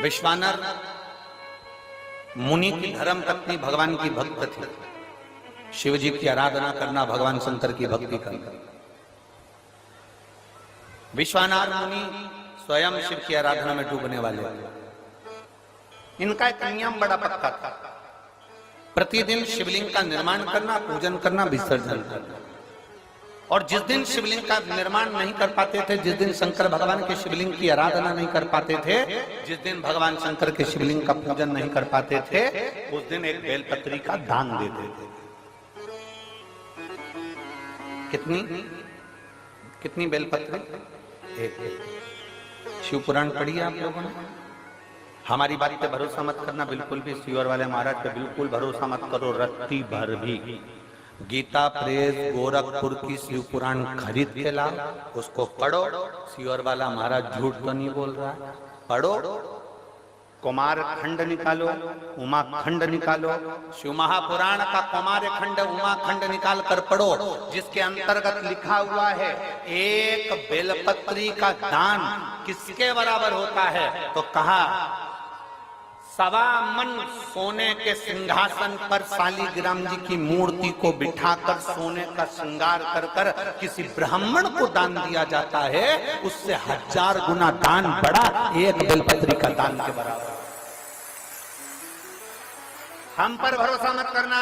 विश्वानर मुनि की धर्म पत्नी भगवान की भक्त थी। शिव जी की आराधना करना, भगवान शंकर की भक्ति करना। विश्वानर मुनि स्वयं शिव की आराधना में डूबने वाले। इनका एक नियम बड़ा पक्का था, प्रतिदिन शिवलिंग का निर्माण करना, पूजन करना, विसर्जन करना। और जिस दिन शिवलिंग का निर्माण नहीं कर पाते थे, जिस दिन शंकर भगवान के शिवलिंग की आराधना नहीं कर पाते थे, जिस दिन भगवान शंकर के शिवलिंग का पूजन नहीं कर पाते थे, उस दिन एक बेलपत्री का दान देते थे। कितनी बेलपत्री? एक। शिव पुराण पढ़ी है आप लोगों ने? हमारी बात पे भरोसा मत करना, बिल्कुल भी। सीवर वाले महाराज पे बिल्कुल भरोसा मत करो, रत्ती भर भी। गीता प्रेस गोरखपुर की शिव पुराण खरीद के लाओ, उसको पढ़ो। सीवर वाला महाराज झूठ तो नहीं बोल रहा है, पढ़ो। कुमार खंड निकालो, उमा खंड निकालो, शिव महापुराण का कुमार खंड, उमा खंड निकाल कर पढ़ो, जिसके अंतर्गत लिखा हुआ है एक बेलपत्री का दान किसके बराबर होता है? तो कहा 1.25 मन सोने के सिंहासन पर शालिग्राम जी की मूर्ति को बिठाकर सोने का श्रृंगार कर कर किसी ब्राह्मण को दान दिया जाता है, उससे 1000 गुना दान बड़ा एक बेलपत्री का दान के बराबर। हम पर भरोसा मत करना,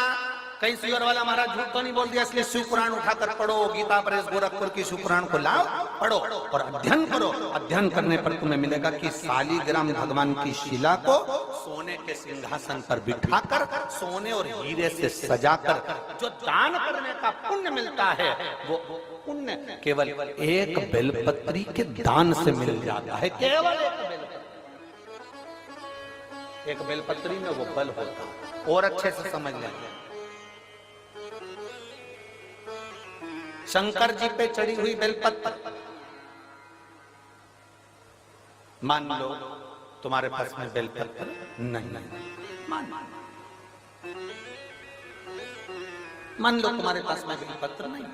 कई सीवर वाला महाराज झूठ तो नहीं बोल दिया, इसलिए शिव पुराण उठाकर पढ़ो। गीता प्रेस गोरखपुर की शिव पुराण को लाओ, पढ़ो और अध्ययन करो। अध्ययन करने पर तुम्हें मिलेगा कि शालिग्राम भगवान की शिला को सोने के सिंहासन पर बिठाकर, सोने और हीरे से सजाकर जो दान करने का पुण्य मिलता है, वो पुण्य केवल एक बेलपत्री के दान से मिल जाता है। केवल एक बेलपत्री में वो बल होता है। और अच्छे से समझ लें, शंकर जी पे चढ़ी हुई बेलपत्र, मान लो तुम्हारे पास में बेलपत्र नहीं, मान लो तुम्हारे पास में बेलपत्र नहीं,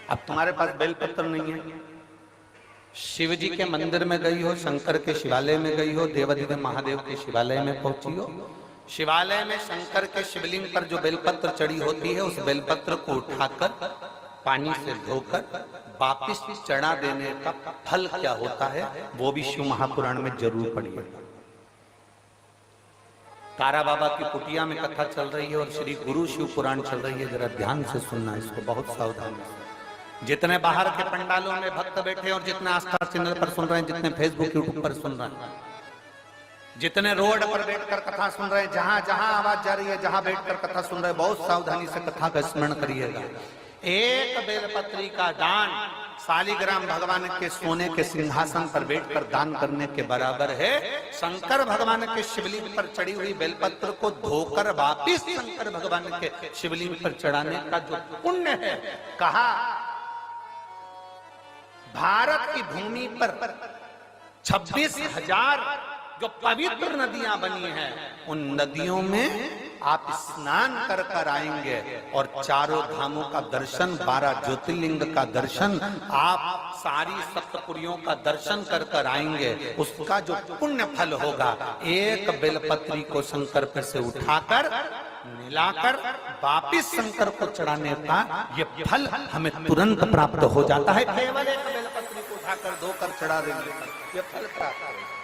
अब तुम्हारे पास बेलपत्र नहीं है, शिव जी के मंदिर में गई हो, शंकर के शिवालय में गई हो, देवाधिदेव महादेव के शिवालय में पहुंची हो, शिवालय में शंकर के शिवलिंग पर जो बेलपत्र चढ़ी होती है, उस बेलपत्र को उठाकर पानी से धोकर वापिस चढ़ा देने का फल क्या होता है, वो भी शिव महापुराण में जरूर पढ़िए। तारा बाबा की कुटिया में कथा चल रही है और श्री गुरु शिव पुराण चल रही है, जरा ध्यान से सुनना इसको, बहुत सावधानी से। जितने बाहर के पंडालों में भक्त बैठे और जितने आस्था चैनल पर सुन रहे हैं, जितने फेसबुक यूट्यूब पर सुन रहे हैं, जितने रोड पर बैठकर कथा सुन रहे हैं, जहां जहां आवाज जा रही है, जहां बैठकर कथा सुन रहे हैं, बहुत सावधानी से कथा का स्मरण करिएगा। एक बेलपत्री का दान शालिग्राम भगवान के सोने के सिंहासन पर बैठकर दान करने के बराबर है। शंकर भगवान के शिवलिंग पर चढ़ी हुई बेलपत्र को धोकर वापिस शंकर भगवान के शिवलिंग पर चढ़ाने का जो पुण्य है, कहा भारत की भूमि पर 26,000 जो पवित्र नदियां बनी हैं, उन नदियों में आप स्नान कर कर आएंगे और चारों धामों का दर्शन, 12 ज्योतिर्लिंग का दर्शन, आप सारी सप्तपुरियों का दर्शन कर कर आएंगे। उसका जो पुण्य फल होगा, एक बेलपत्री को शंकर पर से उठाकर मिलाकर वापिस शंकर को चढ़ाने का ये फल हमें तुरंत प्राप्त हो जाता है। केवल एक बेलपत्री को उठाकर धोकर चढ़ा देंगे, ये फल प्राप्त होगा।